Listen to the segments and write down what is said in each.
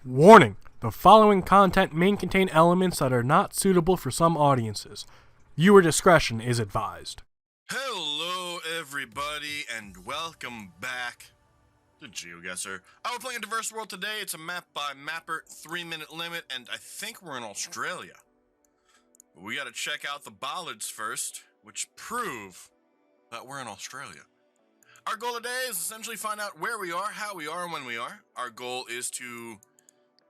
Warning! The following content may contain elements that are not suitable for some audiences. Viewer discretion is advised. Hello everybody and welcome back to Geoguessr. We're playing a diverse world today. It's a map by mapper, 3-minute limit, and I think we're in Australia. But we gotta check out the bollards first, which prove that we're in Australia. Our goal today is essentially find out where we are, how we are, and when we are. Our goal is to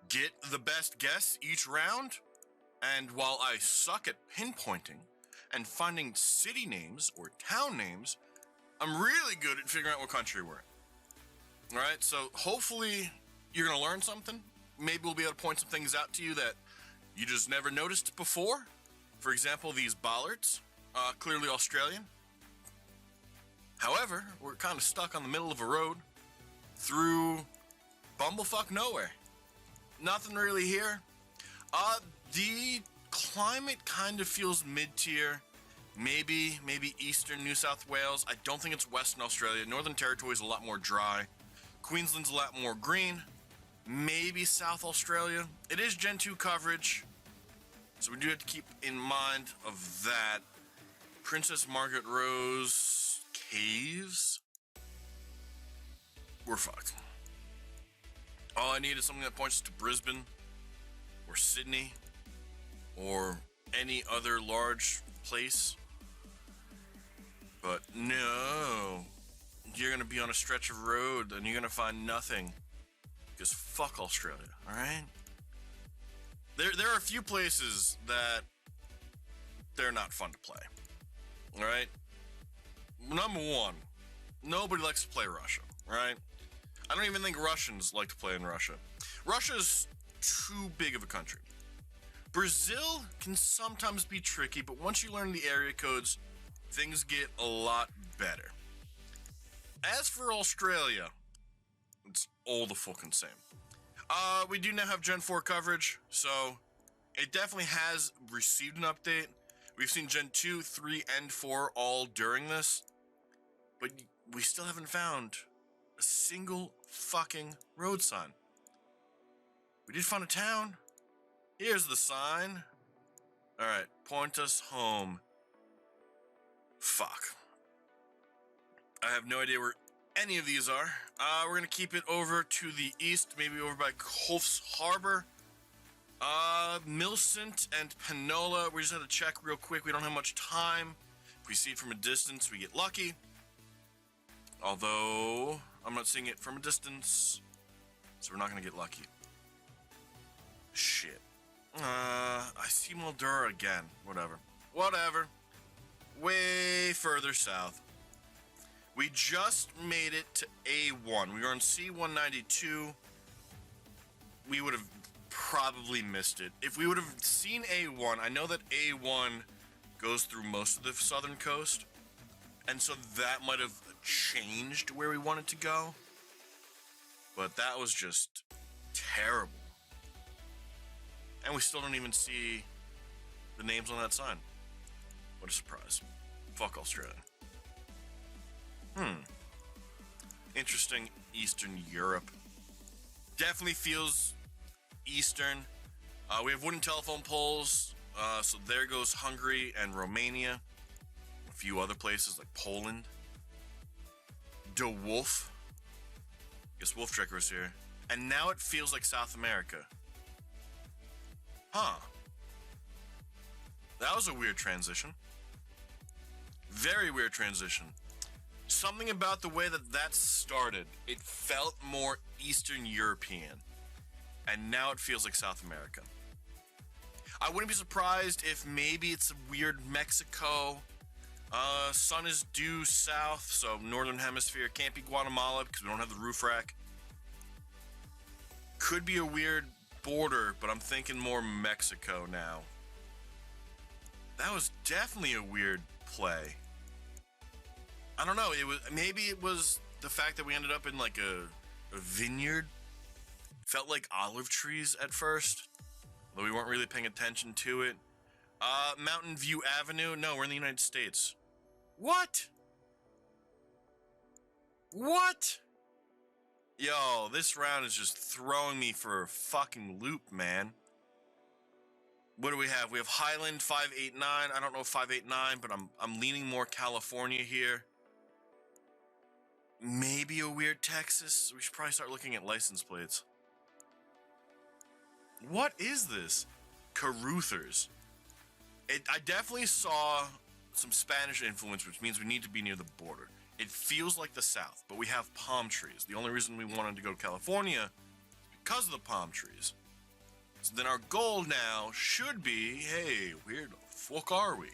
get the best guess each round, and while I suck at pinpointing and finding city names or town names, I'm really good at figuring out what country we're in. Alright, so hopefully you're going to learn something. Maybe we'll be able to point some things out to you that you just never noticed before. For example, these bollards, clearly Australian. However, we're kind of stuck on the middle of a road through bumblefuck nowhere. Nothing really here. The climate kind of feels mid-tier. Maybe eastern New South Wales. I don't think it's Western Australia. Northern Territory is a lot more dry. Queensland's a lot more green. Maybe South Australia. It is Gen 2 coverage, so we do have to keep in mind of that. Princess Margaret Rose Caves? We're fucked. All I need is something that points to Brisbane or Sydney or any other large place. But no, you're gonna be on a stretch of road and you're gonna find nothing. Because fuck Australia, alright? There are a few places that they're not fun to play. Alright? Number one, nobody likes to play Russia, right? I don't even think Russians like to play in Russia. Russia's too big of a country. Brazil can sometimes be tricky, but once you learn the area codes, things get a lot better. As for Australia, it's all the fucking same. We do now have Gen 4 coverage, so it definitely has received an update. We've seen Gen 2, 3, and 4 all during this, but we still haven't found a single fucking road sign. We did find a town. Here's the sign. Alright, point us home. Fuck. I have no idea where any of these are. We're gonna keep it over to the east, maybe over by Coffs Harbor. Millicent and Panola, we just had to check real quick. We don't have much time. If we see it from a distance, we get lucky. Although, I'm not seeing it from a distance, so we're not gonna get lucky. Shit. I see Mildura again. Whatever. Way further south. We just made it to A1. We were on C192. We would have probably missed it. If we would have seen A1, I know that A1 goes through most of the southern coast, and so that might have changed where we wanted to go, but that was just terrible. And we still don't even see the names on that sign. What a surprise. Fuck Australia. Interesting. Eastern Europe. Definitely feels Eastern. We have wooden telephone poles, so there goes Hungary and Romania. A few other places like Poland. De Wolf. Guess Wolf Trekker was here. And now it feels like South America. Huh. That was a weird transition. Very weird transition. Something about the way that started, it felt more Eastern European. And now it feels like South America. I wouldn't be surprised if maybe it's a weird Mexico. Sun is due south, so northern hemisphere. Can't be Guatemala because we don't have the roof rack. Could be a weird border, but I'm thinking more Mexico now. That was definitely a weird play. I don't know, maybe it was the fact that we ended up in like a vineyard. Felt like olive trees at first, though we weren't really paying attention to it. Mountain View Avenue. No, we're in the United States. What? Yo, this round is just throwing me for a fucking loop, man. What do we have? We have Highland 589. I don't know 589, but I'm leaning more California here. Maybe a weird Texas. We should probably start looking at license plates. What is this? Caruthers. I definitely saw some Spanish influence, which means we need to be near the border. It feels like the South, but we have palm trees. The only reason we wanted to go to California is because of the palm trees. So then our goal now should be, hey, where the fuck are we?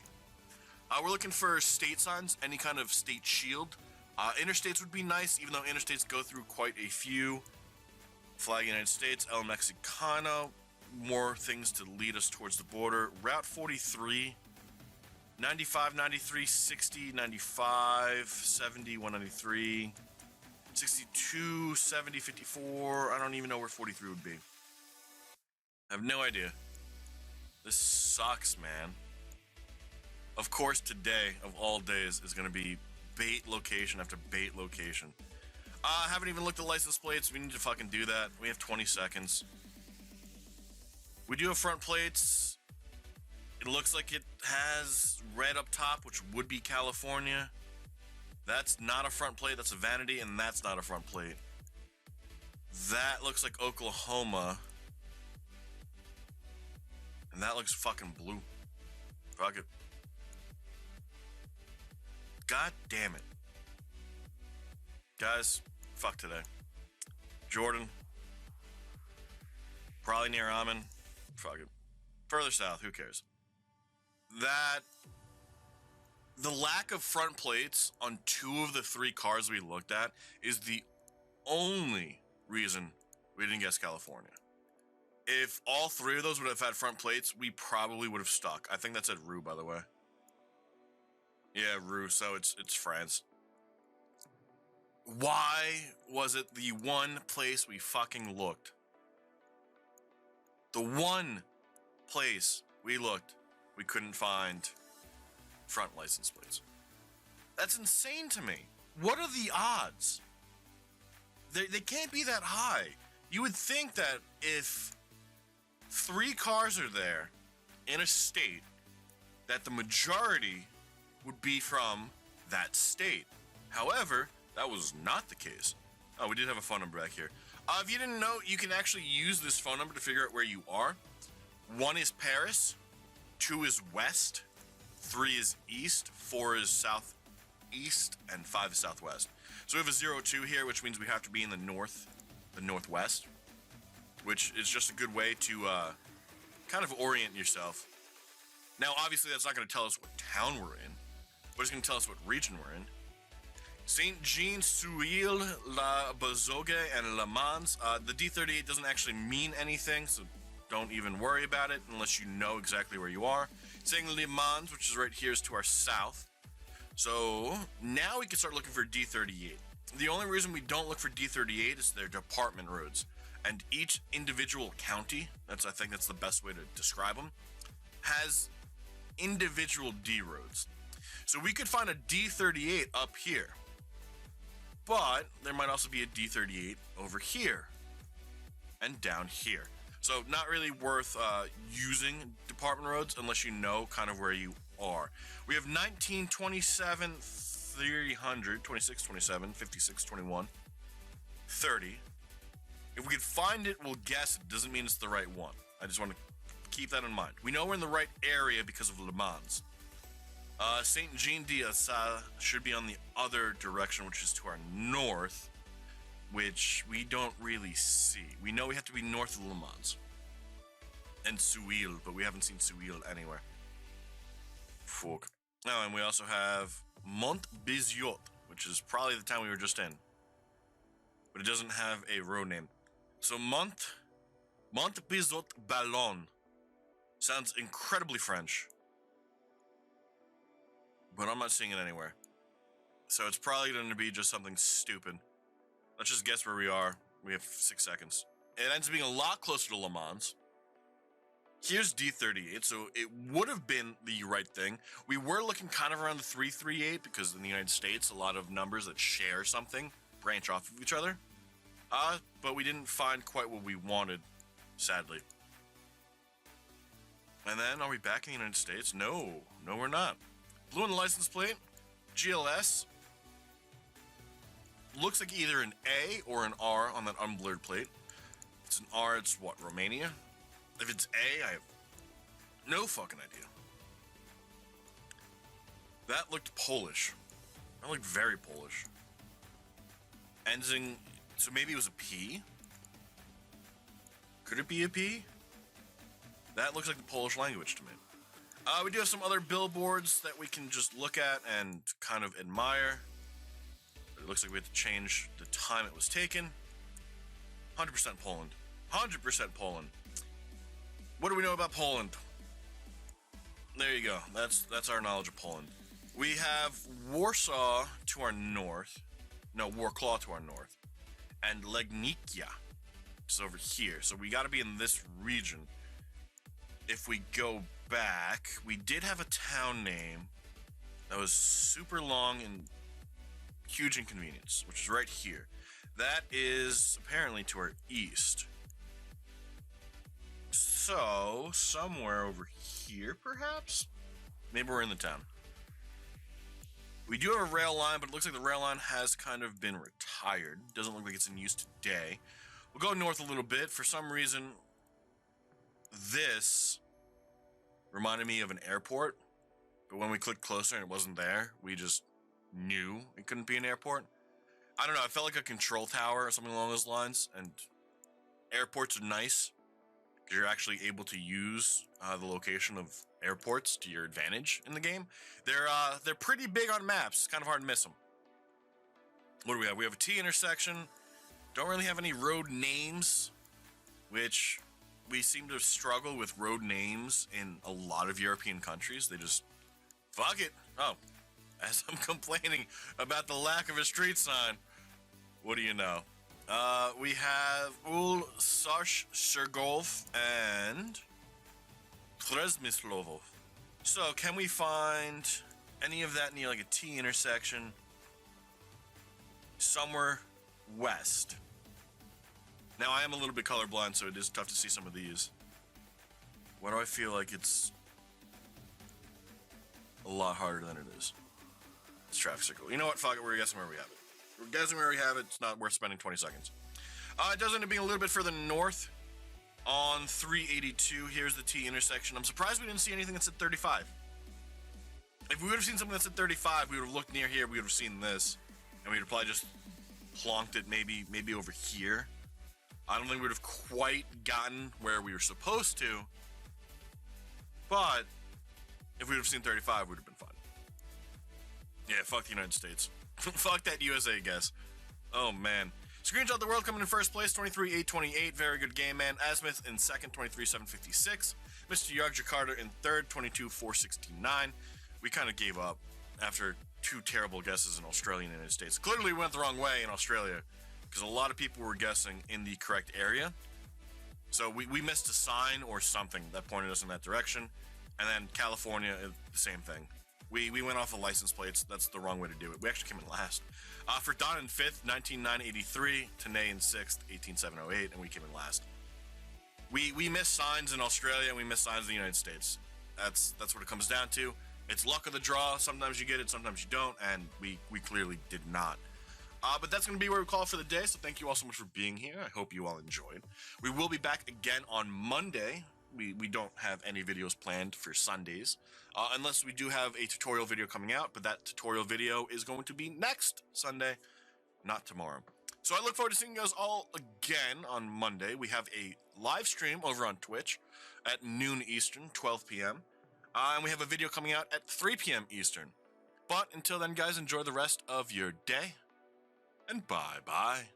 We're looking for state signs, any kind of state shield. Interstates would be nice, even though interstates go through quite a few. Flag United States, El Mexicano, more things to lead us towards the border. Route 43, 95, 93, 60, 95, 70, 193, 62, 70, 54. I don't even know where 43 would be. I have no idea. This sucks, man. Of course, today, of all days, is going to be bait location after bait location. I haven't even looked at license plates. We need to fucking do that. We have 20 seconds. We do have front plates. It looks like it has red up top, which would be California. That's not a front plate. That's a vanity, and that's not a front plate. That looks like Oklahoma. And that looks fucking blue. Fuck it. God damn it. Guys, fuck today. Jordan. Probably near Ammon. Fuck it. Further south, who cares? The lack of front plates on 2 of the 3 cars we looked at is the only reason we didn't guess California. If all 3 of those would have had front plates, we probably would have stuck. I think that's at Rue, by the way. Yeah, Rue, so it's France. Why was it the one place we fucking looked? The one place we looked, we couldn't find front license plates. That's insane to me. What are the odds? They can't be that high. You would think that if 3 cars are there in a state, that the majority would be from that state. However, that was not the case. Oh, we did have a phone number back here. If you didn't know, you can actually use this phone number to figure out where you are. 1 is Paris, 2 is west, 3 is east, 4 is southeast, and 5 is southwest. So we have a 02 here, which means we have to be in the northwest, which is just a good way to kind of orient yourself. Now, obviously, that's not going to tell us what town we're in, but it's going to tell us what region we're in. Saint-Jean-sur-Île, La Bazogue, and Le Mans. The D38 doesn't actually mean anything, so don't even worry about it unless you know exactly where you are. Saying Le Mans, which is right here, is to our south. So now we can start looking for D38. The only reason we don't look for D38 is they're department roads. And each individual county, I think that's the best way to describe them, has individual D roads. So we could find a D38 up here. But there might also be a D38 over here and down here. So not really worth using department roads unless you know kind of where you are. We have 19, 27, 300, 26, 27, 56, 21, 30. If we could find it, we'll guess it. Doesn't mean it's the right one. I just want to keep that in mind. We know we're in the right area because of Le Mans. Saint-Jean-d'Assas should be on the other direction, which is to our north, which we don't really see. We know we have to be north of Le Mans and Souille, but we haven't seen Souille anywhere. Fuck. Oh, and we also have Montbéziot, which is probably the town we were just in, but it doesn't have a road name. So Montbéziot Ballon sounds incredibly French, but I'm not seeing it anywhere. So it's probably going to be just something stupid. Let's just guess where we are. We have 6 seconds. It ends up being a lot closer to Le Mans. Here's D38, so it would have been the right thing. We were looking kind of around the 338 because in the United States, a lot of numbers that share something branch off of each other. But we didn't find quite what we wanted, sadly. And then, are we back in the United States? No, we're not. Blue on the license plate, GLS. Looks like either an A or an R on that unblurred plate. If it's an R, it's what, Romania? If it's A, I have no fucking idea. That looked Polish. That looked very Polish. Ending, so maybe it was a P? Could it be a P? That looks like the Polish language to me. We do have some other billboards that we can just look at and kind of admire. But it looks like we have to change the time it was taken. 100% Poland. 100% Poland. What do we know about Poland? There you go. That's our knowledge of Poland. We have Warsaw to our north. No, Warclaw to our north. And Legnica is over here. So we got to be in this region. If we go back, we did have a town name that was super long and huge inconvenience, which is right here. That is apparently to our east. So, somewhere over here, perhaps? Maybe we're in the town. We do have a rail line, but it looks like the rail line has kind of been retired. Doesn't look like it's in use today. We'll go north a little bit. For some reason, this reminded me of an airport, but when we clicked closer and it wasn't there, we just knew it couldn't be an airport. I don't know, it felt like a control tower or something along those lines, and airports are nice because you're actually able to use the location of airports to your advantage in the game. They're pretty big on maps. It's kind of hard to miss them. What do we have? We have a T intersection. Don't really have any road names, which we seem to struggle with road names in a lot of European countries. They just, fuck it. Oh, as I'm complaining about the lack of a street sign, what do you know? We have Sarshchergov and Przemysłowo. So, can we find any of that near like a T intersection somewhere west? Now, I am a little bit colorblind, so it is tough to see some of these. Why do I feel like it's a lot harder than it is? It's traffic circle. You know what? Fuck it. We're guessing where we have it. We're guessing where we have it. It's not worth spending 20 seconds. It does end up being a little bit further north on 382. Here's the T intersection. I'm surprised we didn't see anything that said 35. If we would have seen something that said 35, we would have looked near here. We would have seen this, and we would have probably just plonked it maybe over here. I don't think we would have quite gotten where we were supposed to, but if we would have seen 35, we would have been fine. Yeah, fuck the United States. Fuck that USA guess. Oh, man. Screenshot the world coming in first place, 23,828. Very good game, man. Asmith in second, 23,756. Mr. Jakarta in third, 22,469. We kind of gave up after two terrible guesses in Australia and the United States. Clearly, we went the wrong way in Australia because a lot of people were guessing in the correct area. So we missed a sign or something that pointed us in that direction. And then California, the same thing. We went off of license plates. That's the wrong way to do it. We actually came in last. For Don in 5th, 19,983. Tanay in 6th, 18,708. And we came in last. We missed signs in Australia and we missed signs in the United States. That's what it comes down to. It's luck of the draw. Sometimes you get it, sometimes you don't. And we clearly did not. But that's going to be where we call it for the day. So thank you all so much for being here. I hope you all enjoyed. We will be back again on Monday. We don't have any videos planned for Sundays, unless we do have a tutorial video coming out, but that tutorial video is going to be next Sunday, not tomorrow. So I look forward to seeing you guys all again on Monday. We have a live stream over on Twitch at noon Eastern, 12 p.m., and we have a video coming out at 3 p.m. Eastern. But until then, guys, enjoy the rest of your day, and bye-bye.